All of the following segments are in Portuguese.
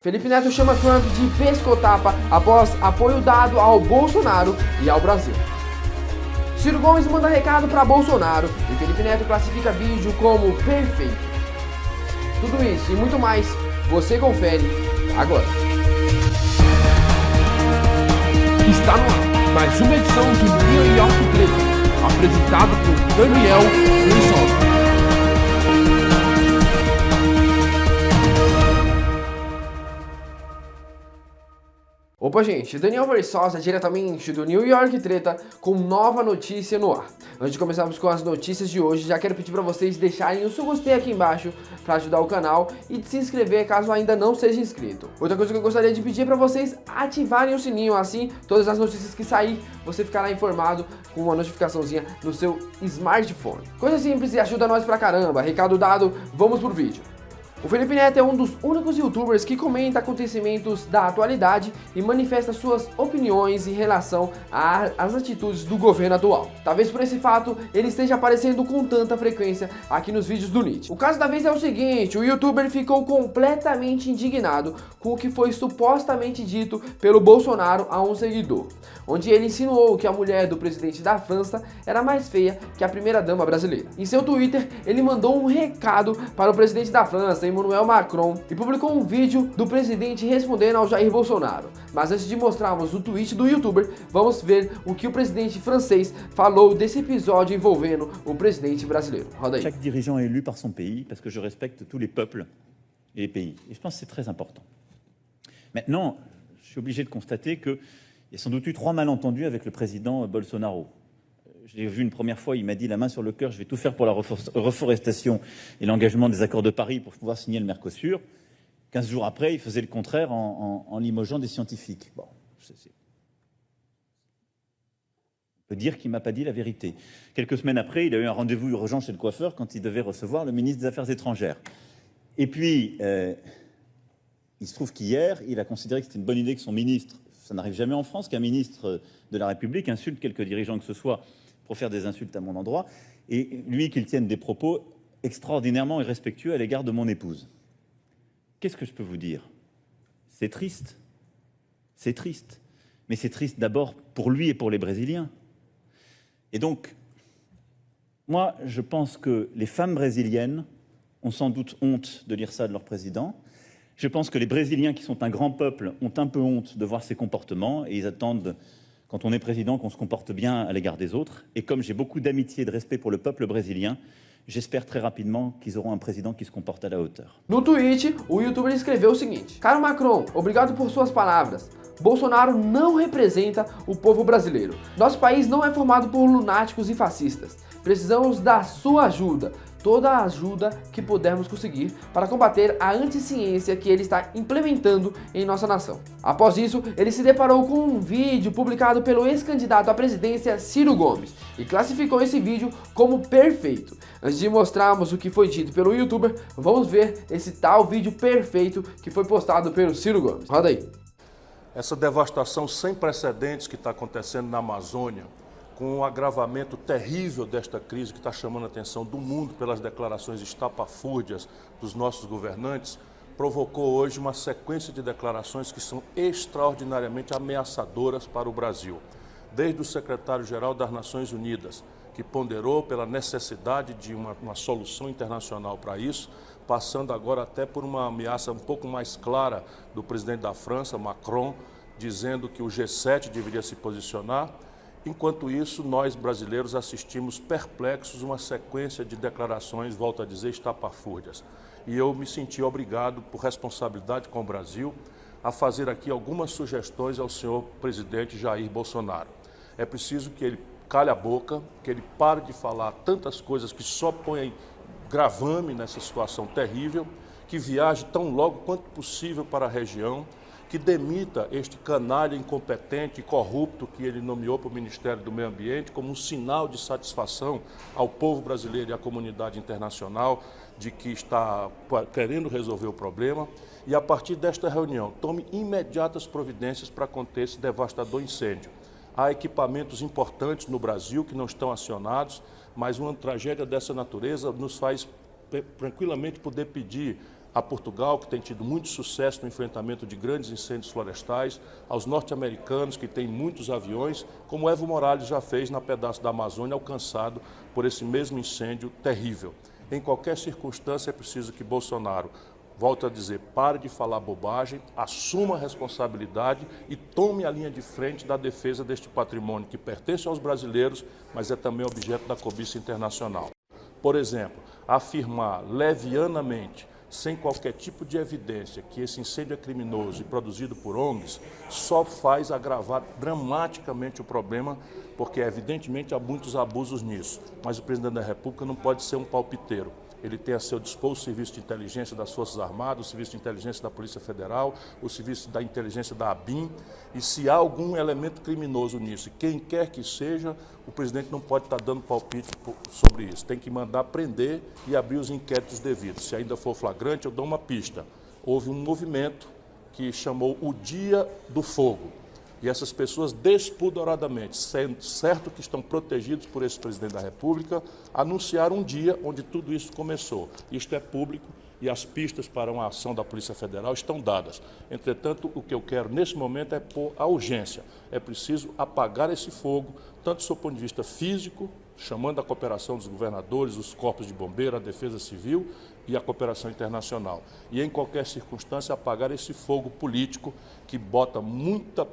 Felipe Neto chama Trump de pescotapa após apoio dado ao Bolsonaro e ao Brasil. Ciro Gomes manda recado para Bolsonaro e Felipe Neto classifica vídeo como perfeito. Tudo isso e muito mais você confere agora. Está no ar mais uma edição do New York Treta, apresentado por Daniel Luiz. Opa gente, Daniel Versosa diretamente do New York Treta com nova notícia no ar. Antes de começarmos com as notícias de hoje, já quero pedir para vocês deixarem o seu gostei aqui embaixo para ajudar o canal e de se inscrever caso ainda não seja inscrito. Outra coisa que eu gostaria de pedir é para vocês ativarem o sininho, assim todas as notícias que sair você ficará informado com uma notificaçãozinha no seu smartphone. Coisa simples e ajuda nós pra caramba. Recado dado, vamos pro vídeo. O Felipe Neto é um dos únicos youtubers que comenta acontecimentos da atualidade e manifesta suas opiniões em relação às atitudes do governo atual. Talvez por esse fato ele esteja aparecendo com tanta frequência aqui nos vídeos do NIT. O caso da vez é o seguinte: o youtuber ficou completamente indignado com o que foi supostamente dito pelo Bolsonaro a um seguidor, onde ele insinuou que a mulher do presidente da França era mais feia que a primeira-dama brasileira. Em seu Twitter, ele mandou um recado para o presidente da França, Emmanuel Macron, e publicou um vídeo do presidente respondendo ao Jair Bolsonaro. Mas antes de mostrarmos o tweet do youtuber, vamos ver o que o presidente francês falou desse episódio envolvendo o presidente brasileiro. Roda aí. Chaque dirigeant est élu par son pays, parce que je respecte tous les peuples et les pays. Et je pense que c'est très important. Maintenant, je suis obligé de constater qu'il y a sans doute eu 3 malentendus avec le président Bolsonaro. Je l'ai vu une première fois, il m'a dit la main sur le cœur, je vais tout faire pour la reforestation et l'engagement des accords de Paris pour pouvoir signer le Mercosur. 15 jours après, il faisait le contraire en limogeant des scientifiques. Bon, on peut dire qu'il ne m'a pas dit la vérité. Quelques semaines après, il a eu un rendez-vous urgent chez le coiffeur quand il devait recevoir le ministre des Affaires étrangères. Et puis, il se trouve qu'hier, il a considéré que c'était une bonne idée que son ministre, ça n'arrive jamais en France, qu'un ministre de la République insulte quelques dirigeants que ce soit pour faire des insultes à mon endroit, et lui qu'il tienne des propos extraordinairement irrespectueux à l'égard de mon épouse. Qu'est-ce que je peux vous dire? C'est triste. C'est triste. Mais c'est triste d'abord pour lui et pour les Brésiliens. Et donc, moi, je pense que les femmes brésiliennes ont sans doute honte de lire ça de leur président. Je pense que les Brésiliens, qui sont un grand peuple, ont un peu honte de voir ces comportements, et ils attendent, quand on est président, qu'on se comporte bien à l'égard des autres. Et comme j'ai beaucoup d'amitié et de respect pour le peuple brésilien, j'espère très rapidement qu'ils auront un président qui se comporte à la hauteur. No tweet, o youtuber escreveu o seguinte: Caro Macron, obrigado por suas palavras. Bolsonaro não representa o povo brasileiro. Nosso país não é formado por lunáticos e fascistas. Precisamos da sua ajuda, toda a ajuda que pudermos conseguir para combater a anticiência que ele está implementando em nossa nação. Após isso, ele se deparou com um vídeo publicado pelo ex-candidato à presidência Ciro Gomes e classificou esse vídeo como perfeito. Antes de mostrarmos o que foi dito pelo youtuber, vamos ver esse tal vídeo perfeito que foi postado pelo Ciro Gomes. Roda aí. Essa devastação sem precedentes que está acontecendo na Amazônia, com o agravamento terrível desta crise que está chamando a atenção do mundo pelas declarações estapafúrdias dos nossos governantes, provocou hoje uma sequência de declarações que são extraordinariamente ameaçadoras para o Brasil. Desde o secretário-geral das Nações Unidas, que ponderou pela necessidade de uma solução internacional para isso, passando agora até por uma ameaça um pouco mais clara do presidente da França, Macron, dizendo que o G7 deveria se posicionar. Enquanto isso, nós brasileiros assistimos perplexos uma sequência de declarações, volto a dizer, estapafúrdias. E eu me senti obrigado, por responsabilidade com o Brasil, a fazer aqui algumas sugestões ao senhor presidente Jair Bolsonaro. É preciso que ele cale a boca, que ele pare de falar tantas coisas que só põem gravame nessa situação terrível, que viaje tão logo quanto possível para a região, que demita este canalha incompetente e corrupto que ele nomeou para o Ministério do Meio Ambiente como um sinal de satisfação ao povo brasileiro e à comunidade internacional de que está querendo resolver o problema, e a partir desta reunião tome imediatas providências para conter esse devastador incêndio. Há equipamentos importantes no Brasil que não estão acionados, mas uma tragédia dessa natureza nos faz tranquilamente poder pedir a Portugal, que tem tido muito sucesso no enfrentamento de grandes incêndios florestais, aos norte-americanos, que têm muitos aviões, como Evo Morales já fez na pedaço da Amazônia, alcançado por esse mesmo incêndio terrível. Em qualquer circunstância é preciso que Bolsonaro, volto a dizer, pare de falar bobagem, assuma a responsabilidade e tome a linha de frente da defesa deste patrimônio que pertence aos brasileiros, mas é também objeto da cobiça internacional. Por exemplo, afirmar levianamente, sem qualquer tipo de evidência, que esse incêndio é criminoso e produzido por ONGs, só faz agravar dramaticamente o problema, porque evidentemente há muitos abusos nisso. Mas o presidente da República não pode ser um palpiteiro. Ele tem a seu dispor o serviço de inteligência das Forças Armadas, o serviço de inteligência da Polícia Federal, o serviço da inteligência da ABIN, e se há algum elemento criminoso nisso, quem quer que seja, o presidente não pode estar dando palpite sobre isso. Tem que mandar prender e abrir os inquéritos devidos. Se ainda for flagrante, eu dou uma pista. Houve um movimento que chamou o Dia do Fogo. E essas pessoas despudoradamente, sendo certo que estão protegidos por esse presidente da República, anunciaram um dia onde tudo isso começou. Isto é público e as pistas para uma ação da Polícia Federal estão dadas. Entretanto, o que eu quero nesse momento é pôr a urgência. É preciso apagar esse fogo, tanto do seu ponto de vista físico, chamando a cooperação dos governadores, os corpos de bombeiro, a defesa civil e a cooperação internacional. E em qualquer circunstância apagar esse fogo político que bota muita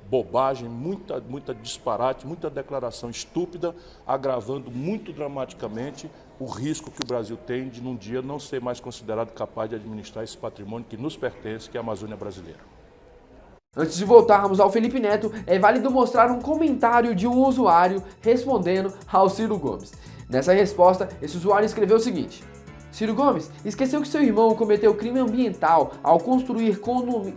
bobagem, muita disparate, muita declaração estúpida, agravando muito dramaticamente o risco que o Brasil tem de, num dia, não ser mais considerado capaz de administrar esse patrimônio que nos pertence, que é a Amazônia brasileira. Antes de voltarmos ao Felipe Neto, é válido mostrar um comentário de um usuário respondendo ao Ciro Gomes. Nessa resposta, esse usuário escreveu o seguinte: Ciro Gomes, esqueceu que seu irmão cometeu crime ambiental ao construir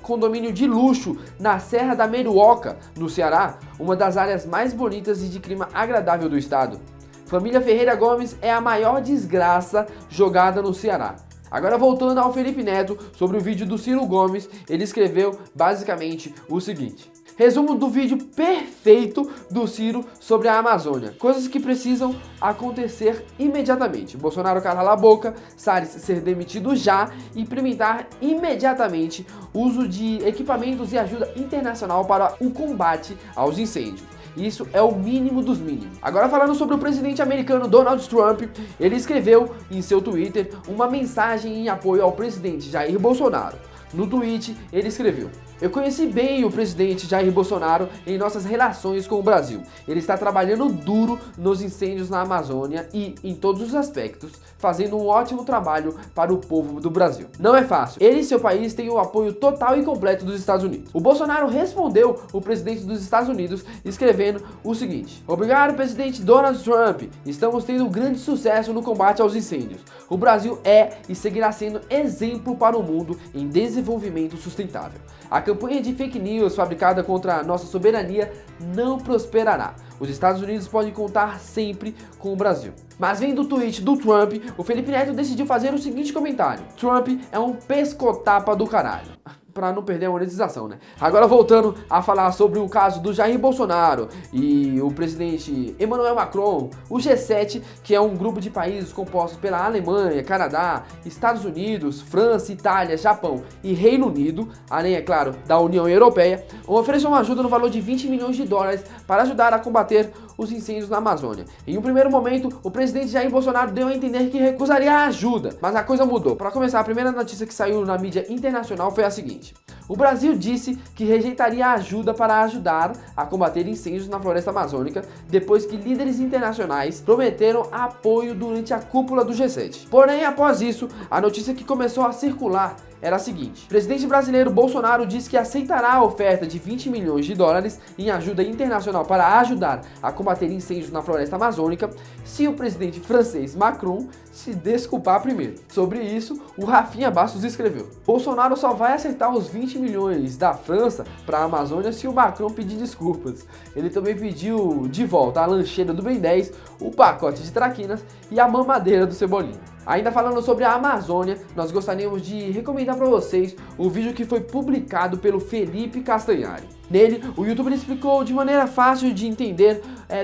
condomínio de luxo na Serra da Meruoca, no Ceará, uma das áreas mais bonitas e de clima agradável do estado. Família Ferreira Gomes é a maior desgraça jogada no Ceará. Agora voltando ao Felipe Neto, sobre o vídeo do Ciro Gomes, ele escreveu basicamente o seguinte: resumo do vídeo perfeito do Ciro sobre a Amazônia. Coisas que precisam acontecer imediatamente. Bolsonaro calar a boca, Salles ser demitido já e implementar imediatamente o uso de equipamentos e ajuda internacional para o combate aos incêndios. Isso é o mínimo dos mínimos. Agora falando sobre o presidente americano Donald Trump, ele escreveu em seu Twitter uma mensagem em apoio ao presidente Jair Bolsonaro. No tweet, ele escreveu: eu conheci bem o presidente Jair Bolsonaro em nossas relações com o Brasil. Ele está trabalhando duro nos incêndios na Amazônia e, em todos os aspectos, fazendo um ótimo trabalho para o povo do Brasil. Não é fácil. Ele e seu país têm o apoio total e completo dos Estados Unidos. O Bolsonaro respondeu o presidente dos Estados Unidos escrevendo o seguinte: obrigado, presidente Donald Trump. Estamos tendo grande sucesso no combate aos incêndios. O Brasil é e seguirá sendo exemplo para o mundo em desenvolvimento sustentável. A campanha de fake news fabricada contra a nossa soberania não prosperará. Os Estados Unidos podem contar sempre com o Brasil. Mas vendo o tweet do Trump, o Felipe Neto decidiu fazer o seguinte comentário: Trump é um pescotapa do caralho. Pra não perder a monetização, né? Agora voltando a falar sobre o caso do Jair Bolsonaro e o presidente Emmanuel Macron, o G7, que é um grupo de países compostos pela Alemanha, Canadá, Estados Unidos, França, Itália, Japão e Reino Unido, além, é claro, da União Europeia, ofereceu uma ajuda no valor de 20 milhões de dólares para ajudar a combater os incêndios na Amazônia. Em um primeiro momento, o presidente Jair Bolsonaro deu a entender que recusaria a ajuda, mas a coisa mudou. Para começar, a primeira notícia que saiu na mídia internacional foi a seguinte: o Brasil disse que rejeitaria a ajuda para ajudar a combater incêndios na floresta amazônica, depois que líderes internacionais prometeram apoio durante a cúpula do G7. Porém, após isso, a notícia que começou a circular era a seguinte: o presidente brasileiro Bolsonaro disse que aceitará a oferta de 20 milhões de dólares em ajuda internacional para ajudar a combater incêndios na floresta amazônica se o presidente francês Macron se desculpar primeiro. Sobre isso, o Rafinha Bastos escreveu: Bolsonaro só vai aceitar os 20 milhões da França para a Amazônia se o Macron pedir desculpas. Ele também pediu de volta a lancheira do Ben 10, o pacote de traquinas e a mamadeira do Cebolinha. Ainda falando sobre a Amazônia, nós gostaríamos de recomendar para vocês o vídeo que foi publicado pelo Felipe Castanhari. Nele, o youtuber explicou de maneira fácil de entender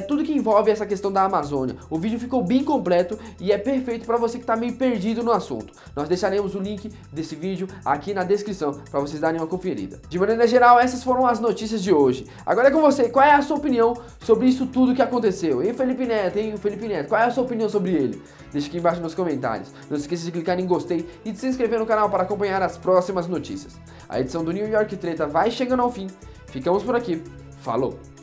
tudo que envolve essa questão da Amazônia. O vídeo ficou bem completo e é perfeito para você que está meio perdido no assunto. Nós deixaremos o link desse vídeo aqui na descrição para vocês darem uma conferida. De maneira geral, essas foram as notícias de hoje. Agora é com você, qual é a sua opinião sobre isso tudo que aconteceu? Hein, Felipe Neto, qual é a sua opinião sobre ele? Deixa aqui embaixo nos comentários. Não se esqueça de clicar em gostei e de se inscrever no canal para acompanhar as próximas notícias. A edição do New York Treta vai chegando ao fim. Ficamos por aqui. Falou!